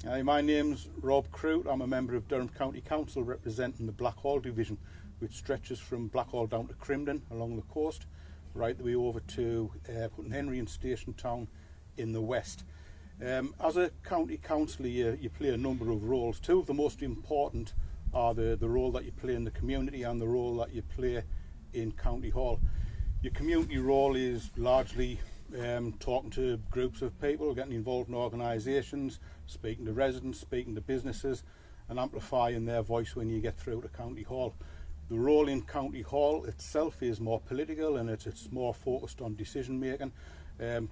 Hi, my name's Rob Crute. I'm a member of Durham County Council representing the Blackhall division, which stretches from Blackhall down to Crimdon along the coast, right the way over to Hutton Henry and Station Town in the west. As a county councillor, you play a number of roles. Two of the most important are the role that you play in the community and the role that you play in County Hall. Your community role is largely talking to groups of people, getting involved in organisations, speaking to residents, speaking to businesses and amplifying their voice when you get through to County Hall. The role in County Hall itself is more political and it's more focused on decision making.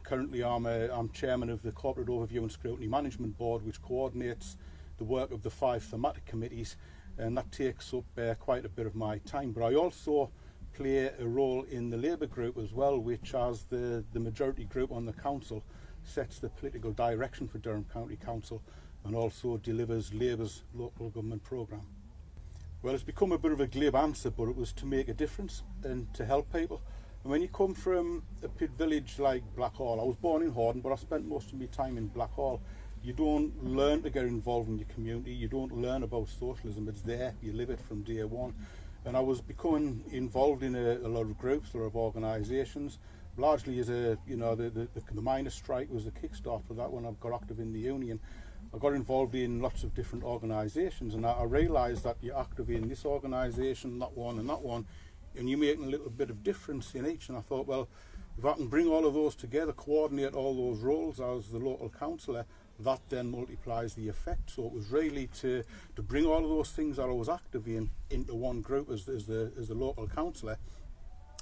Currently I'm chairman of the Corporate Overview and Scrutiny Management Board, which coordinates the work of the 5 thematic committees, and that takes up quite a bit of my time. But I also play a role in the Labour group as well, which as the majority group on the council sets the political direction for Durham County Council and also delivers Labour's local government programme. Well, it's become a bit of a glib answer, but it was to make a difference and to help people. And when you come from a pit village like Blackhall, I was born in Hordern, but I spent most of my time in Blackhall. You don't learn to get involved in your community, you don't learn about socialism, it's there, you live it from day one. And I was becoming involved in a lot of groups, a lot of organisations, largely as the miners' strike was the kickstart for that when I got active in the union. I got involved in lots of different organisations, and I realised that you're active in this organisation, that one, and you're making a little bit of difference in each. And I thought, well, if I can bring all of those together, coordinate all those roles as the local councillor, that then multiplies the effect. So it was really to bring all of those things that I was active in into one group as the local councillor,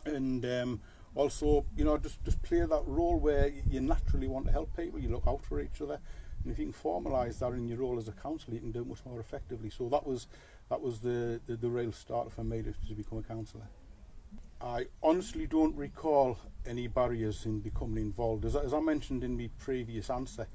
and also, you know, just play that role where you naturally want to help people, you look out for each other, and if you can formalise that in your role as a councillor, you can do it much more effectively. So that was the real start for me to become a councillor. I honestly don't recall any barriers in becoming involved. As I mentioned in my previous answer,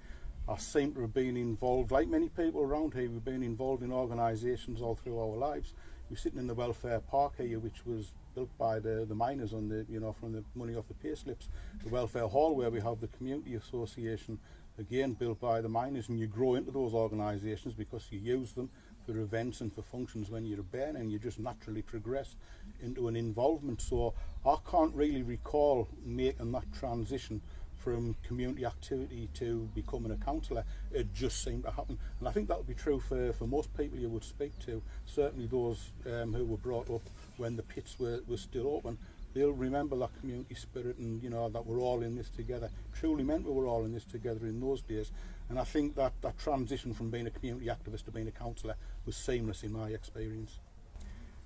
I seem to have been involved, like many people around here, we've been involved in organisations all through our lives. We're sitting in the welfare park here, which was built by the miners on the, you know, from the money off the pay slips. The welfare hall, where we have the community association, again built by the miners, and you grow into those organisations because you use them for events and for functions when you're a bairn, and you just naturally progress into an involvement. So I can't really recall making that transition from community activity to becoming a councillor. It just seemed to happen, and I think that would be true for most people you would speak to. Certainly those who were brought up when the pits were still open, they'll remember that community spirit, and you know that we're all in this together. Truly meant we were all in this together in those days, and I think that transition from being a community activist to being a councillor was seamless in my experience.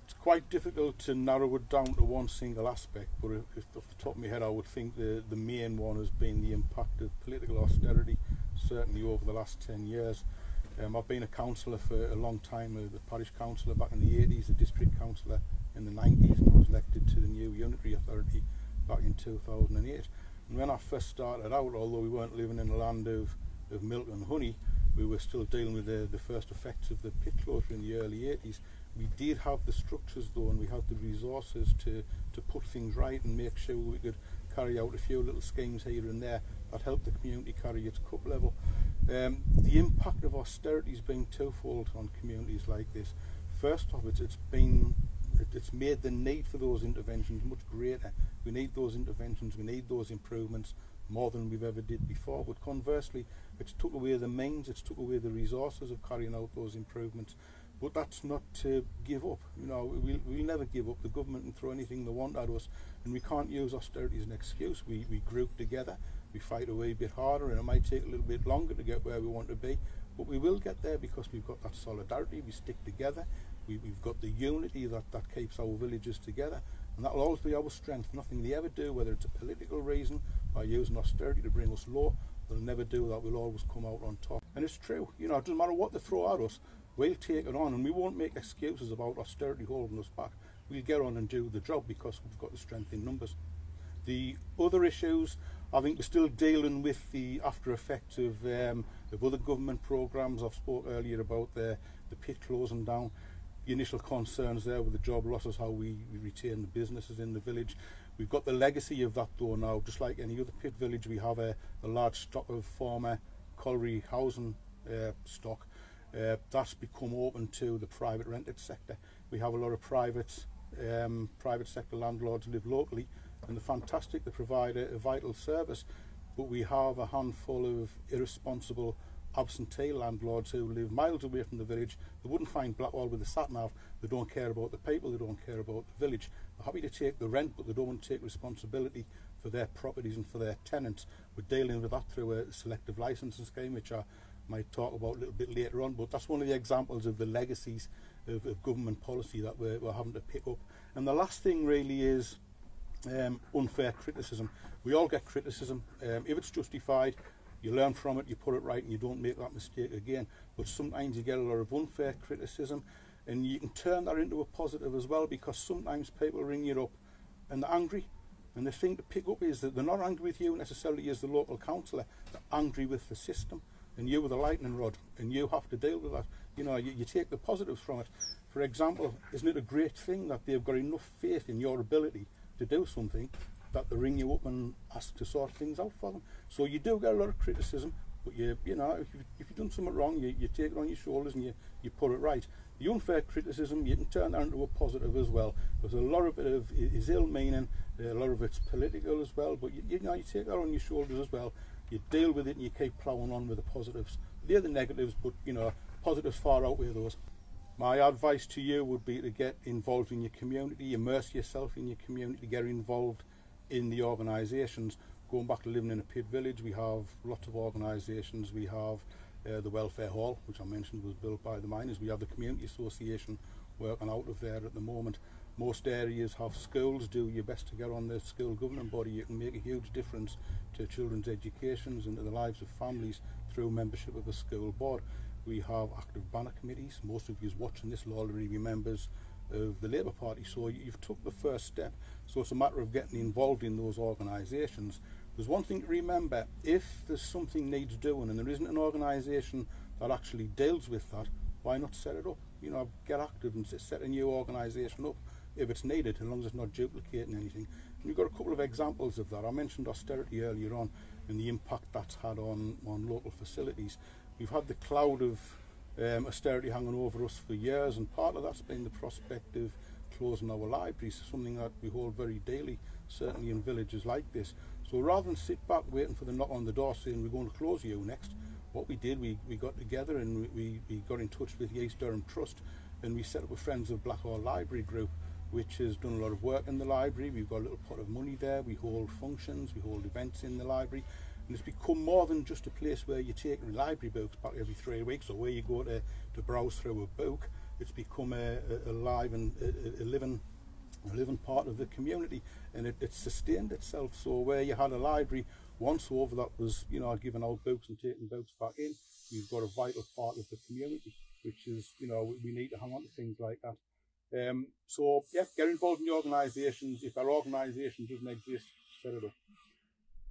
It's quite difficult to narrow it down to one single aspect, but if off the top of my head I would think the main one has been the impact of political austerity, certainly over the last 10 years. I've been a councillor for a long time, the parish councillor back in the 80s, a district councillor in the 90s, and I was elected to the new unitary authority back in 2008. And when I first started out, although we weren't living in a land of milk and honey, we were still dealing with the first effects of the pit closure in the early 80s. We did have the structures though, and we had the resources to put things right and make sure we could carry out a few little schemes here and there that helped the community carry its cup level. The impact of austerity has been twofold on communities like this. First off, it's made the need for those interventions much greater. We need those interventions, we need those improvements more than we've ever did before. But conversely, it's took away the means, it's took away the resources of carrying out those improvements. But that's not to give up. You know, we'll never give up. The government can throw anything they want at us, and we can't use austerity as an excuse. We group together, we fight a wee bit harder, and it might take a little bit longer to get where we want to be, but we will get there because we've got that solidarity, we stick together, we've got the unity that keeps our villages together, and that will always be our strength. Nothing they ever do, whether it's a political reason or using austerity to bring us low, they'll never do that. We'll always come out on top. And it's true, you know, it doesn't matter what they throw at us, we'll take it on, and we won't make excuses about austerity holding us back. We'll get on and do the job because we've got the strength in numbers. The other issues, I think we're still dealing with the after effects of other government programmes. I've spoke earlier about the pit closing down, the initial concerns there with the job losses, how we retain the businesses in the village. We've got the legacy of that though now. Just like any other pit village, we have a large stock of former colliery housing stock. That's become open to the private rented sector. We have a lot of private sector landlords live locally, and they're fantastic. They provide a vital service, but we have a handful of irresponsible absentee landlords who live miles away from the village. They wouldn't find Blackwall with a sat-nav. They don't care about the people, they don't care about the village. They're happy to take the rent, but they don't want to take responsibility for their properties and for their tenants. We're dealing with that through a selective licensing scheme, which I might talk about a little bit later on, but that's one of the examples of the legacies of government policy that we're having to pick up. And the last thing really is unfair criticism. We all get criticism. If it's justified, you learn from it, you put it right, and you don't make that mistake again. But sometimes you get a lot of unfair criticism, and you can turn that into a positive as well, because sometimes people ring you up and they're angry. And the thing to pick up is that they're not angry with you necessarily as the local councillor, they're angry with the system. And you were the lightning rod, and you have to deal with that. You know, you take the positives from it. For example, isn't it a great thing that they've got enough faith in your ability to do something that they ring you up and ask to sort things out for them? So you do get a lot of criticism, but you know, if you've done something wrong, you take it on your shoulders and you put it right. The unfair criticism, you can turn that into a positive as well, because a lot of it is ill-meaning, a lot of it's political as well, but you know, you take that on your shoulders as well. You deal with it and you keep ploughing on with the positives. They're the negatives, but you know, positives far outweigh those. My advice to you would be to get involved in your community, immerse yourself in your community, get involved in the organisations. Going back to living in a pit village, we have lots of organisations. We have the Welfare Hall, which I mentioned was built by the miners. We have the Community Association working out of there at the moment. Most areas have schools. Do your best to get on the school governing body. You can make a huge difference to children's educations and to the lives of families through membership of a school board. We have active banner committees. Most of you watching this will already be members of the Labour Party, so you've took the first step. So it's a matter of getting involved in those organisations. There's one thing to remember: if there's something needs doing and there isn't an organisation that actually deals with that, why not set it up? You know, get active and set a new organisation up if it's needed, as long as it's not duplicating anything. And we've got a couple of examples of that. I mentioned austerity earlier on and the impact that's had on local facilities. We've had the cloud of austerity hanging over us for years, and part of that's been the prospect of closing our libraries, something that we hold very dearly, certainly in villages like this. So rather than sit back waiting for the knock on the door saying we're going to close you next, what we did, we got together and we got in touch with the East Durham Trust, and we set up a Friends of Blackwall Library group, which has done a lot of work in the library. We've got a little pot of money there. We hold functions, we hold events in the library, and it's become more than just a place where you take library books back every 3 weeks, or where you go to browse through a book. It's become a live and a living part of the community, and it's sustained itself. So where you had a library once over that was, you know, giving out books and taking books back in, you've got a vital part of the community, which is, you know, we need to hang on to things like that. So yeah, get involved in the organisations. If our organisation doesn't exist, set it up.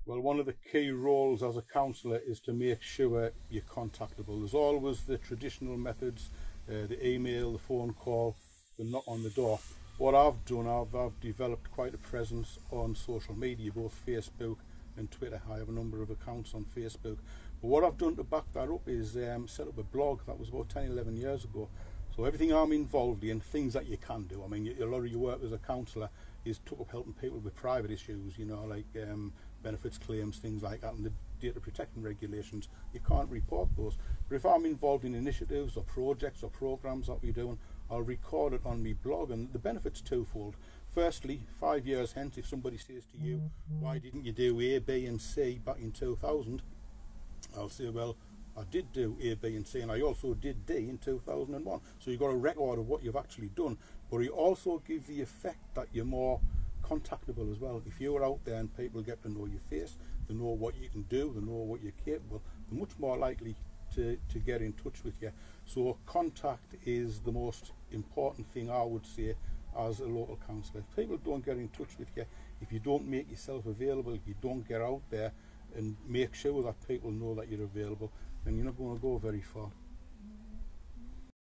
Well, one of the key roles as a councillor is to make sure you're contactable. There's always the traditional methods, the email, the phone call, the knock on the door. What I've done, I've developed quite a presence on social media, both Facebook and Twitter. I have a number of accounts on Facebook. But what I've done to back that up is set up a blog. That was about 10, 11 years ago. So everything I'm involved in, things that you can do. I mean, a lot of your work as a councillor is took up helping people with private issues, you know, like benefits claims, things like that, and the data protection regulations. You can't report those. But if I'm involved in initiatives or projects or programs that we're doing, I'll record it on my blog, and the benefit's twofold. Firstly, 5 years hence, if somebody says to you, why didn't you do A, B and C back in 2000? I'll say, well, I did do A, B and C, and I also did D in 2001. So you've got a record of what you've actually done, but it also gives the effect that you're more contactable as well. If you're out there and people get to know your face, they know what you can do, they know what you're capable, they're much more likely to get in touch with you. So contact is the most important thing, I would say, as a local councillor. If people don't get in touch with you, if you don't make yourself available, if you don't get out there and make sure that people know that you're available, then you're not going to go very far.